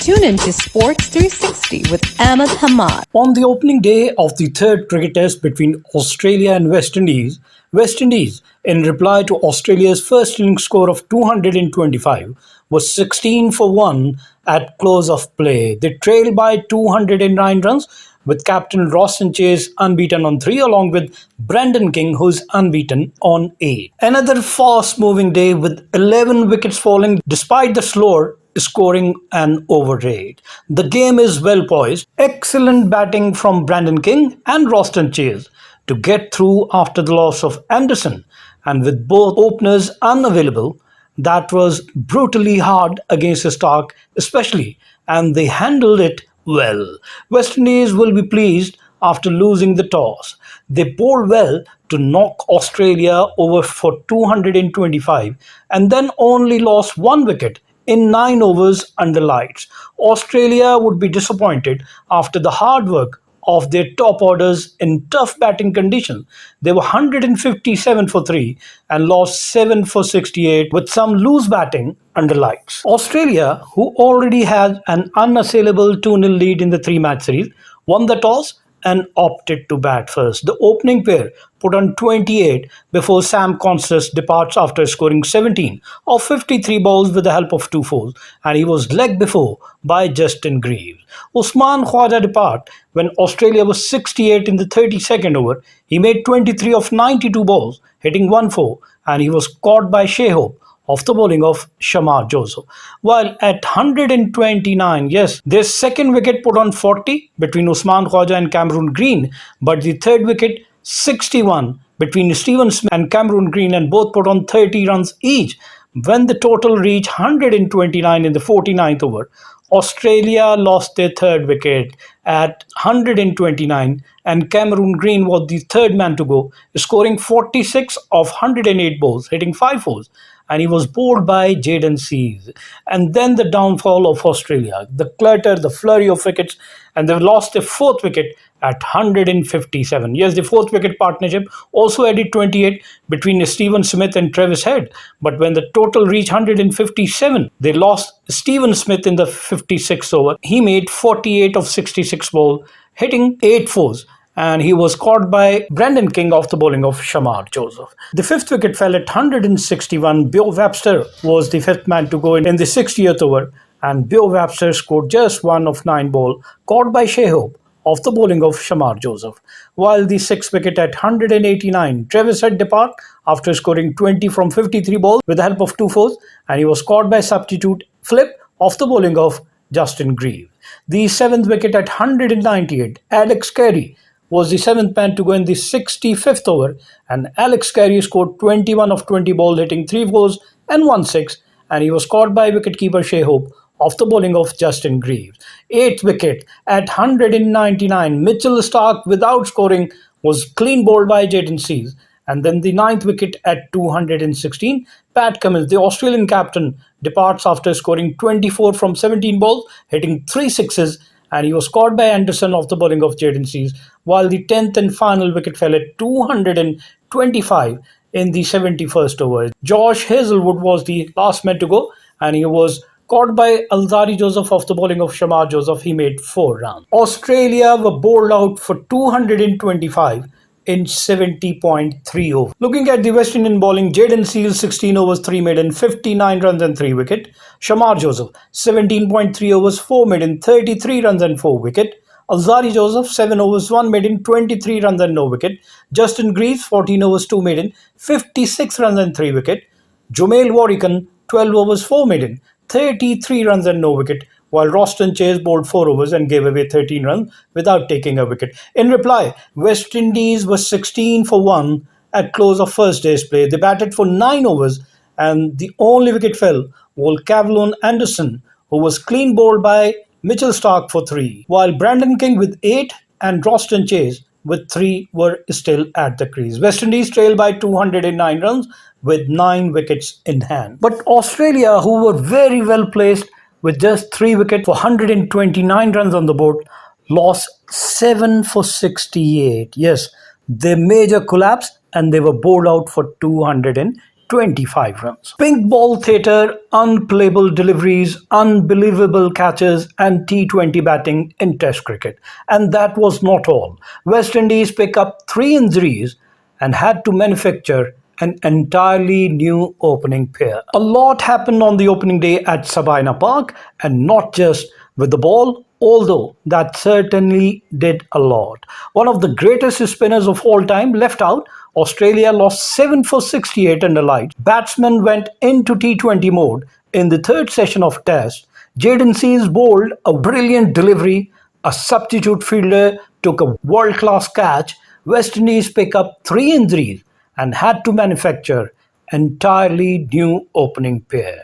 Tune in to Sports 360 with Ahmed Hamad. On the opening day of the third cricket test between Australia and West Indies, in reply to Australia's first innings score of 225, was 16 for 1 at close of play. They trailed by 209 runs with captain Roston Chase unbeaten on 3 along with Brandon King, who's unbeaten on 8. Another fast-moving day with 11 wickets falling despite the slower scoring and over rate. The game is well poised. Excellent batting from Brandon King and Roston Chase to get through after the loss of Anderson, and with both openers unavailable, that was brutally hard against Starc especially, and they handled it well. West Indies will be pleased after losing the toss. They bowled well to knock Australia over for 225 and then only lost 1 wicket in 9 overs under lights. Australia would be disappointed after the hard work of their top orders in tough batting conditions. They were 157 for 3 and lost 7 for 68 with some loose batting under lights. Australia, who already had an unassailable 2-0 lead in the 3-match series, won the toss and opted to bat first. The opening pair put on 28 before Sam Constance departs after scoring 17 of 53 balls with the help of 2 fours, and he was legged before by Justin Greaves. Usman Khawaja departed when Australia was 68 in the 32nd over. He made 23 of 92 balls, hitting 1-4, and he was caught by Shai Hope of the bowling of Shamar Joseph. While at 129, yes, their second wicket put on 40 between Usman Khawaja and Cameron Green, but the third wicket 61 between Stephen Smith and Cameron Green, and both put on 30 runs each. When the total reached 129 in the 49th over, Australia lost their third wicket at 129 and Cameron Green was the third man to go, scoring 46 of 108 balls, hitting 5 fours, and he was bowled by Jayden Seales. And then the downfall of Australia, the clutter, the flurry of wickets, and they lost their fourth wicket at 157. Yes, the fourth wicket partnership also added 28 between Stephen Smith and Travis Head. But when the total reached 157, they lost Stephen Smith in the 56th over. He made 48 of 66 balls, hitting 8 fours, and he was caught by Brandon King off the bowling of Shamar Joseph. The fifth wicket fell at 161. Beau Webster was the fifth man to go in the 60th over, and Beau Webster scored just 1 of 9 balls, caught by Shai Hope off the bowling of Shamar Joseph. While the sixth wicket at 189, Travis Head departed after scoring 20 from 53 balls with the help of 2 fours, and he was caught by substitute Phillip off the bowling of Justin Greaves. The seventh wicket at 198, Alex Carey was the seventh man to go in the 65th over, and Alex Carey scored 21 of 20 balls, hitting 3 fours and 1 6, and he was caught by wicketkeeper Shai Hope off the bowling of Justin Greaves. Eighth wicket at 199, Mitchell Starc without scoring was clean bowled by Jayden Seales. And then the ninth wicket at 216, Pat Cummins, the Australian captain, departs after scoring 24 from 17 balls, hitting 3 sixes, and he was caught by Anderson off the bowling of Jayden Seales, while the 10th and final wicket fell at 225 in the 71st over. Josh Hazlewood was the last man to go, and he was caught by Alzari Joseph off the bowling of Shamar Joseph. He made 4 runs. Australia were bowled out for 225 in 70.3 overs. Looking at the West Indian bowling, Jayden Seales 16 overs 3 maiden, 59 runs and 3 wicket. Shamar Joseph 17.3 overs 4 maiden, 33 runs and 4 wicket. Alzari Joseph 7 overs 1 maiden, 23 runs and no wicket. Justin Greaves 14 overs 2 maiden, 56 runs and 3 wicket. Jomail Warrican 12 overs 4 maiden, 33 runs and no wicket, while Roston Chase bowled 4 overs and gave away 13 runs without taking a wicket. In reply, West Indies was 16 for 1 at close of first day's play. They batted for 9 overs and the only wicket fell was Kevlon Anderson, who was clean bowled by Mitchell Starc for 3, while Brandon King with 8 and Roston Chase with 3 were still at the crease. West Indies trailed by 209 runs with 9 wickets in hand. But Australia, who were very well placed with just 3 wickets for 129 runs on the board, lost 7 for 68. Yes, their major collapse, and they were bowled out for 225. 25 runs. Pink ball theatre, unplayable deliveries, unbelievable catches, and T20 batting in Test cricket. And that was not all. West Indies pick up 3 injuries and had to manufacture an entirely new opening pair. A lot happened on the opening day at Sabina Park, and not just with the ball, although that certainly did a lot. One of the greatest spinners of all time left out. Australia lost 7 for 68 under lights. Batsmen went into T20 mode in the third session of Test. Jayden Seales bowled a brilliant delivery. A substitute fielder took a world-class catch. West Indies pick up 3 injuries and had to manufacture entirely new opening pair.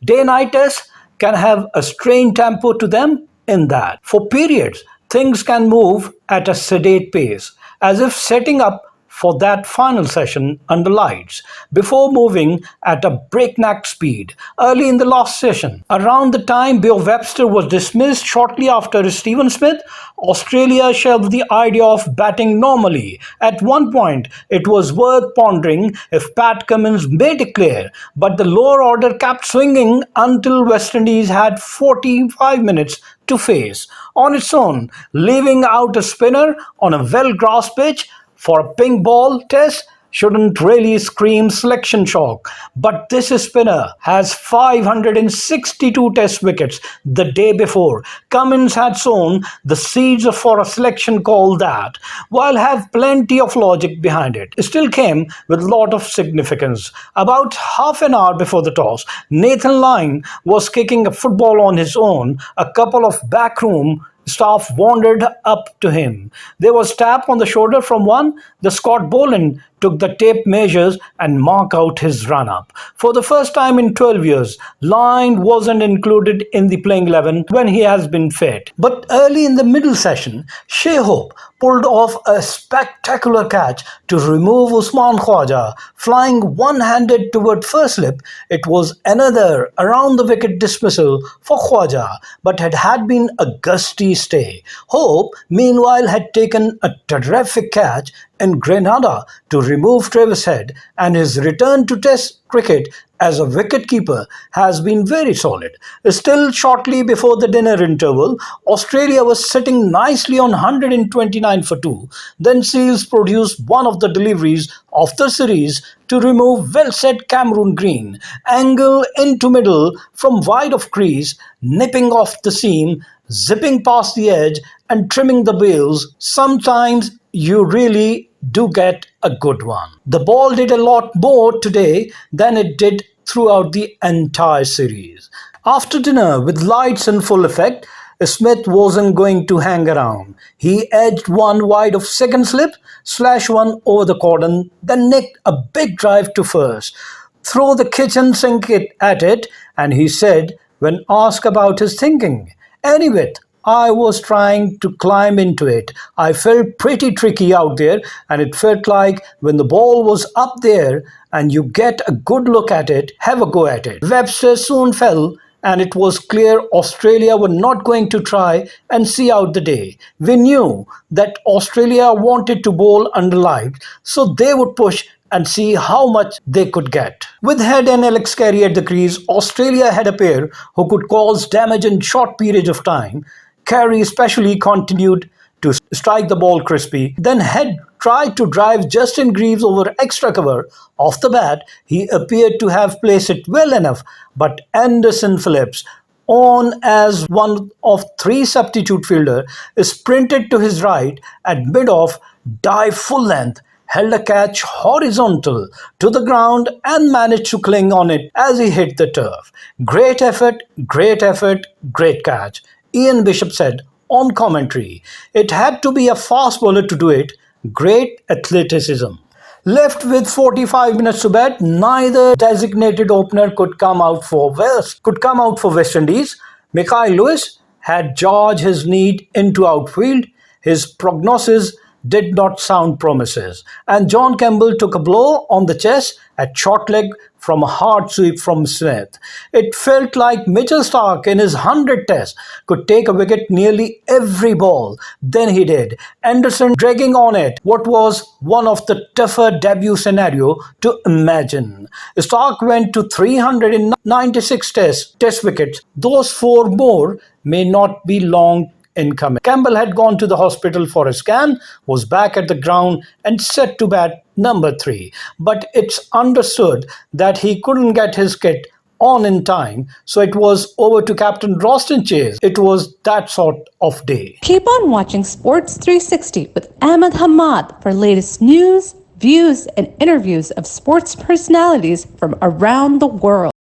Day-night tests can have a strange tempo to them in that, for periods, things can move at a sedate pace, as if setting up for that final session under lights, before moving at a breakneck speed. Early in the last session, around the time Beau Webster was dismissed shortly after Stephen Smith, Australia shelved the idea of batting normally. At one point, it was worth pondering if Pat Cummins may declare, but the lower order kept swinging until West Indies had 45 minutes to face on its own, leaving out a spinner on a well-grassed pitch for a pink ball test shouldn't really scream selection shock. But this spinner has 562 test wickets the day before. Cummins had sown the seeds for a selection call that, while have plenty of logic behind it, still came with a lot of significance. About half an hour before the toss, Nathan Lyon was kicking a football on his own. A couple of backroom staff wandered up to him. There was tap on the shoulder from one. The Scott Boland took the tape measures and marked out his run-up. For the first time in 12 years, Lyon wasn't included in the playing 11 when he has been fit. But early in the middle session, Shai Hope pulled off a spectacular catch to remove Usman Khawaja, flying one-handed toward first slip. It was another around-the-wicket dismissal for Khawaja, but had been a gusty stay. Hope, meanwhile, had taken a terrific catch in Grenada to remove Travis Head, and his return to Test cricket as a wicketkeeper has been very solid. Still, shortly before the dinner interval, Australia was sitting nicely on 129 for 2. Then Seales produced one of the deliveries of the series to remove well-set Cameron Green. Angle into middle from wide of crease, nipping off the seam, zipping past the edge and trimming the bails. Sometimes you really do get a good one. The ball did a lot more today than it did throughout the entire series. After dinner, with lights in full effect, Smith wasn't going to hang around. He edged one wide of second slip, slashed one over the cordon, then nicked a big drive to first. Throw the kitchen sink at it, and he said, when asked about his thinking, "Anyway, I was trying to climb into it. I felt pretty tricky out there, and it felt like when the ball was up there and you get a good look at it, have a go at it." Webster soon fell, and it was clear Australia were not going to try and see out the day. We knew that Australia wanted to bowl under light, so they would push and see how much they could get. With Head and Alex Carey at the crease, Australia had a pair who could cause damage in short periods of time. Carey especially continued to strike the ball crispy. Then Head tried to drive Justin Greaves over extra cover. Off the bat, he appeared to have placed it well enough, but Anderson Phillip, on as one of three substitute fielder, sprinted to his right at mid-off, dive full length, held a catch horizontal to the ground and managed to cling on it as he hit the turf. Great effort, great effort, great catch, Ian Bishop said on commentary. It had to be a fast bowler to do it. Great athleticism. Left with 45 minutes to bat, neither designated opener could come out for West Indies. Mikhail Lewis had charged his need into outfield. His prognosis did not sound promises, and John Campbell took a blow on the chest at short leg from a hard sweep from Smith. It felt like Mitchell Starc in his 100th test could take a wicket nearly every ball. Then he did. Anderson dragging on it. What was one of the tougher debut scenario to imagine. Starc went to 396 test wickets. Those 4 more may not be long incoming. Campbell had gone to the hospital for a scan, was back at the ground and set to bat number 3. But it's understood that he couldn't get his kit on in time, so it was over to Captain Roston Chase. It was that sort of day. Keep on watching Sports 360 with Ahmed Hamad for latest news, views, and interviews of sports personalities from around the world.